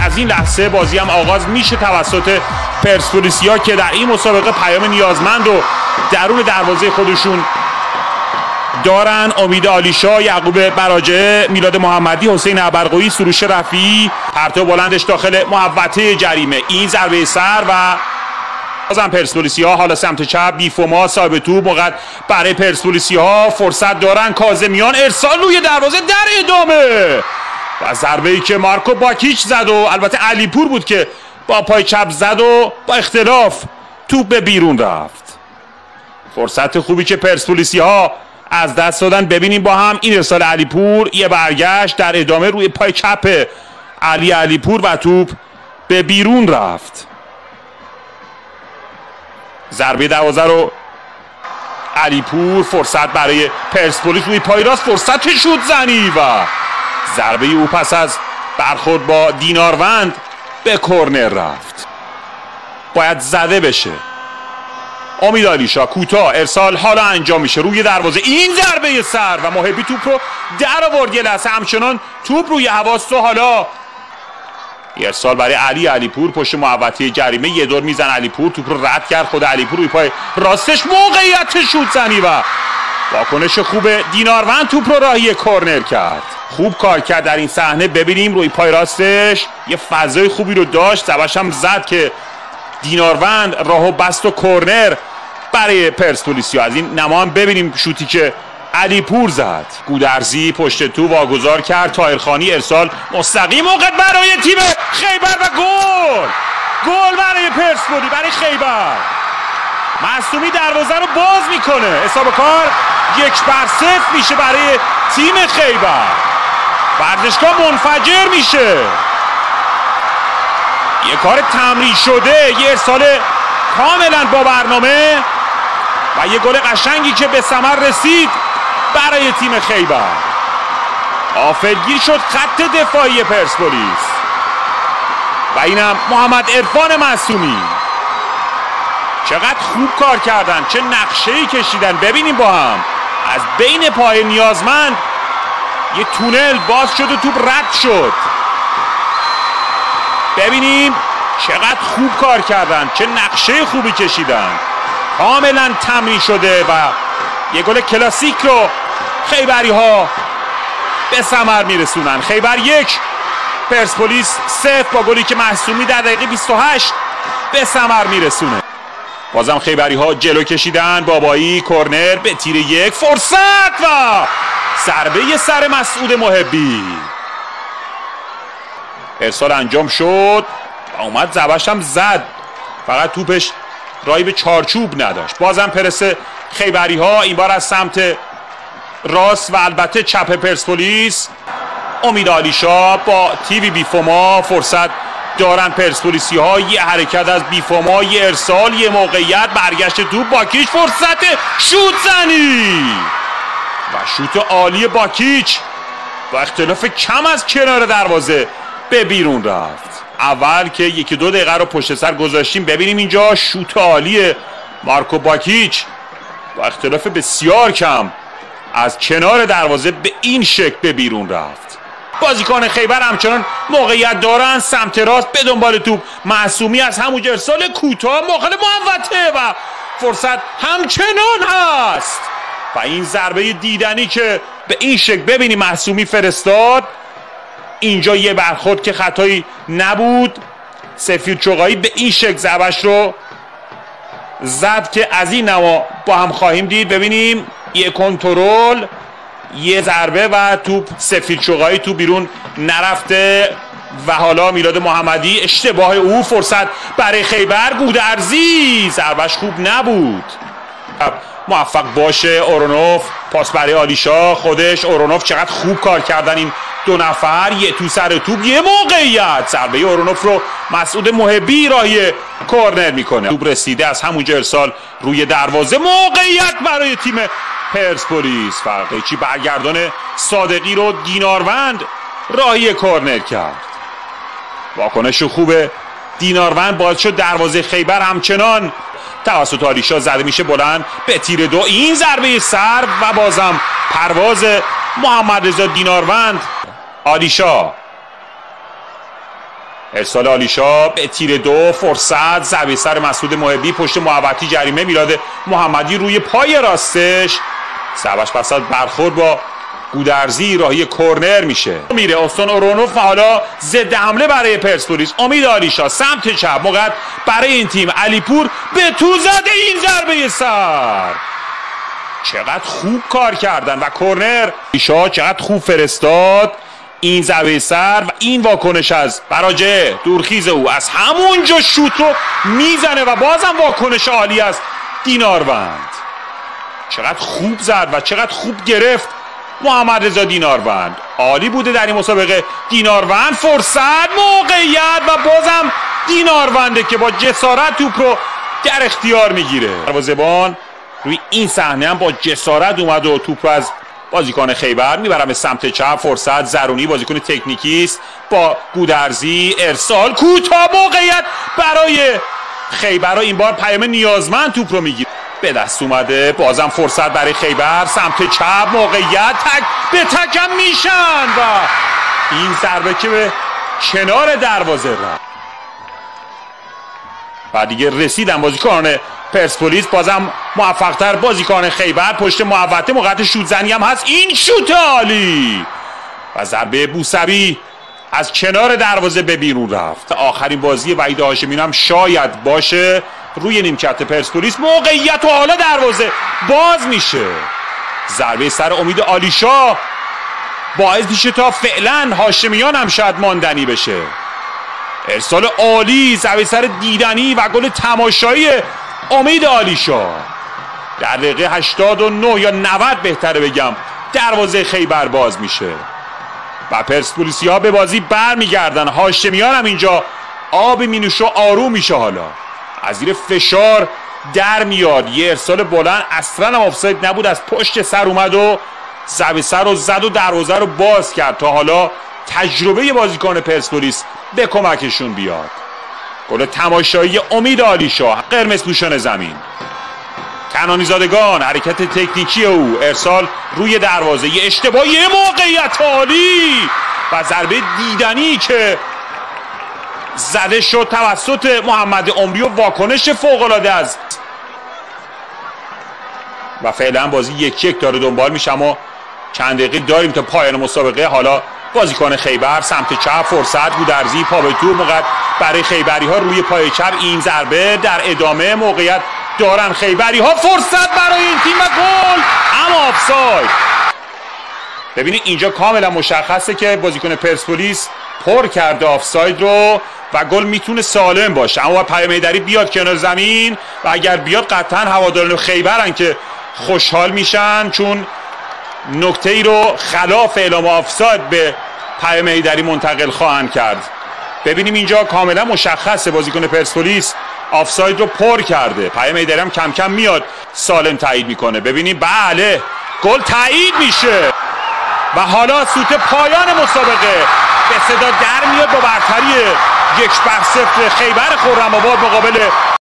از این لحظه بازی هم آغاز میشه توسط پرسپولیسیا که در این مسابقه پیام نیازمند و درون دروازه خودشون دارن. امید عالیشاه، یعقوب براجعه، میلاد محمدی، حسین ابرقویی، سروش رفیعی، پرتو بلندش داخل محوطه جریمه. این ضربه سر و بازم پرسپولیسیا حالا سمت چپ. بیفوما صاحب توپ موقع برای پرسپولیسیا فرصت دارن. کاظمیان ارسال روی دروازه در ادامه و ضربه ای که مارکو باکیچ زد و البته علیپور بود که با پای چپ زد و با اختلاف توپ به بیرون رفت. فرصت خوبی که پرسپولیسیا از دست دادن. ببینیم با هم این ارسال علیپور، یه برگشت در ادامه روی پای چپ علیپور و توپ به بیرون رفت. ضربه دروازه رو علیپور، فرصت برای پرسپولیس روی پای راست، فرصت شوت زنی و ضربه او پس از برخورد با دیناروند به کرنر رفت. باید زده بشه. امید عالیشاه کوتاه ارسال حالا انجام میشه روی دروازه. این ضربه سر و محبی توپ رو در آورد. یه لحظه همچنان توپ روی هواست و حالا ارسال برای علیپور پشت محوطه جریمه. یه دور میزن علیپور، توپ رو رد کرد. خود علیپور روی پای راستش موقعیت شوت زنی و واکنش خوب دیناروند توپ رو راهی کرنر کرد. خوب کار کرد در این صحنه. ببینیم روی پای راستش یه فضای خوبی رو داشت، زبش هم زد که دیناروند راهو بست و کرنر برای پرسپولیسیا. از این نما هم ببینیم شوتی که علیپور زد. گودرزی پشت تو واگذار کرد. طاهرخانی ارسال مستقیم موقع برای تیم خیبر و گل برای پرسپولیس، برای خیبر. معصومی دروازه رو باز میکنه. حساب کار 1-0 میشه برای تیم خیبر. ورزشگاه منفجر میشه. یه کار تمرین شده، یه ارسال کاملا با برنامه و یه گل قشنگی که به ثمر رسید برای تیم خیبر. غافلگیر شد خط دفاعی پرسپولیس و اینم محمد عرفان معصومی. چقدر خوب کار کردن، چه نقشه‌ای کشیدن. ببینیم با هم از بین پای نیازمند یه تونل باز شد و توپ رد شد. ببینیم چقدر خوب کار کردن، چه نقشه خوبی کشیدن. کاملا تمرین شده و یه گل کلاسیک رو خیبری ها به ثمر میرسونن. خیبر 1 پرسپولیس 0 با گلی که معصومی در دقیقه 28 به ثمر میرسونه. بازم خیبری ها جلو کشیدن. بابایی کرنر به تیر 1 فرصت و ضربه سر مسعود محبی. ارسال انجام شد، اومد زبش هم زد، فقط توپش راهی به چارچوب نداشت. بازم پرس خیبری ها، این بار از سمت راست و البته چپ پرسپولیس. امید عالیشاه با تیوی بیفوما فرصت دارن پرسپولیسی ها. یه حرکت از بیفوما، یه ارسال، یه موقعیت، برگشت توپ، باکیچ فرصت شوت زنی و شوت عالی باکیچ با اختلاف کم از کنار دروازه به بیرون رفت. اول که 1-2 دقیقه رو پشت سر گذاشتیم، ببینیم اینجا شوت عالی مارکو باکیچ با اختلاف بسیار کم از کنار دروازه به این شکل به بیرون رفت. بازیکن خیبر همچنان موقعیت دارن سمت راست به دنبال توپ. معصومی از همونجا ارسال کوتاه مخالف محوطه و فرصت همچنان هست و این ضربه دیدنی که به این شکل ببینیم معصومی فرستاد. اینجا یه برخورد که خطایی نبود. سفیر چوغایی به این شکل ضربش رو زد که از این نما با هم خواهیم دید. ببینیم یه کنترل، یه ضربه و توپ سفیر چوغایی تو بیرون نرفته و حالا میلاد محمدی اشتباه او. فرصت برای خیبر. گودرزی ضربش خوب نبود. موفق باشه اورونوف. پاس برای عالیشاه، خودش اورونوف. چقدر خوب کار کردن این دو نفر. یه تو سر توپ، یه موقعیت. ضربه اورونوف رو مسعود محبی راهی کرنر میکنه. توپ رسیده از همونجا ارسال روی دروازه. موقعیت برای تیم پرسپولیس. فرقیچی برگردان صادقی رو دیناروند راهی کرنر کرد. واکنش خوب دیناروند باعث شد دروازه خیبر همچنان توسط عالیشاه زده میشه بلند به تیر 2. این ضربه سر و بازم پرواز محمد رضا دیناروند. عالیشاه ارسال آلیشا به تیر دو، فرصت، ضربه سر مسعود محبی پشت محوطی جریمه. میلاد محمدی روی پای راستش، ضربش پس از برخورد با گودرزی راهی کرنر میشه. میره استون اورونوف و حالا ضد حمله برای پرسپولیس. امید آلیشا سمت چپ، موقع برای این تیم علیپور به تو زده، این ضربه سر. چقدر خوب کار کردن و کرنر آلیشا چقدر خوب فرستاد این ضربه سر و این واکنش از براجه دورخیز او از همونجا شوت رو میزنه و بازم واکنش عالی از دیناروند. چقدر خوب زد و چقدر خوب گرفت محمد رضا دیناروند. عالی بوده در این مسابقه دیناروند. فرصت، موقعیت و بازم دینارونده که با جسارت توپ رو در اختیار میگیره. دروازه‌بان روی این صحنه هم با جسارت اومد و توپ از بازیکن خیبر میبرم به سمت چپ. فرصت، زرونی بازیکن تکنیکی است با گودرزی، ارسال کوتاه، موقعیت برای خیبر. این بار پیام نیازمند توپ رو میگیره، به دست اومده. بازم فرصت برای خیبر سمت چپ، موقعیت، تک به تکم میشن و این ضربه که به کنار دروازه رفت و دیگه رسیدن بازیکن پرسپولیس. بازم موفق‌تر بازیکن خیبر پشت محوطه، موقعیت شوت زنی هم هست، این شوت عالی و ضربه بوسوی از کنار دروازه به بیرون رفت. آخرین بازی وحید هاشمی هم شاید باشه روی نیمکت پرسپولیس. موقعیت و حالا دروازه باز میشه. ضربه سر امید آلیشا باعث میشه تا فعلا هاشمیان هم شاید ماندنی بشه. ارسال عالی، ضربه سر دیدنی و گل تماشایی امید آلیشا در دقیقه 89 یا 90 بهتره بگم دروازه خیبر باز میشه و پرسپولیسی ها به بازی برمیگردن. هاشمیان هم اینجا آب مینوشه و آروم میشه. حالا از زیر فشار در میاد. یه ارسال بلند اصلا هم آفساید نبود، از پشت سر اومد و ضربه سر رو زد و دروازه رو باز کرد تا حالا تجربه بازیکن پرسپولیس به کمکشون بیاد. گل تماشایی امید آلیشا، قرمز پوشان زمین. کنانی زادگان، حرکت تکنیکی او، ارسال روی دروازه، یه اشتباه، یه موقعیت عالی و ضربه دیدنی که زده شد توسط محمد عمری و واکنش فوق‌العاده است و فعلا بازی 1-1 داره دنبال میشه، اما چند دقیقه داریم تا پایان مسابقه. حالا بازیکن خیبر سمت چپ، فرصت، گودرزی پا به تو، موقع برای خیبری ها روی پای چپ، این ضربه در ادامه موقعیت دارن خیبری ها، فرصت برای این تیم و گل، اما آفساید. ببینید اینجا کاملا مشخصه که بازیکن پرسپولیس پر کرده آفساید رو و گل میتونه سالم باشه، اما پیام حیدری بیاد کنار زمین و اگر بیاد قطعا هواداران خیبرن که خوشحال میشن، چون نکته ای رو خلاف اعلام آفساید به پیام حیدری منتقل خواهند کرد. ببینیم اینجا کاملا مشخصه بازیکن پرسپولیس آفساید رو پر کرده. پیام حیدری هم کم کم میاد سالم تایید میکنه. ببینیم بله گل تایید میشه و حالا سوت پایان مسابقه به صدا در میاد با برتری 1-0 خیبر خرم‌آباد مقابل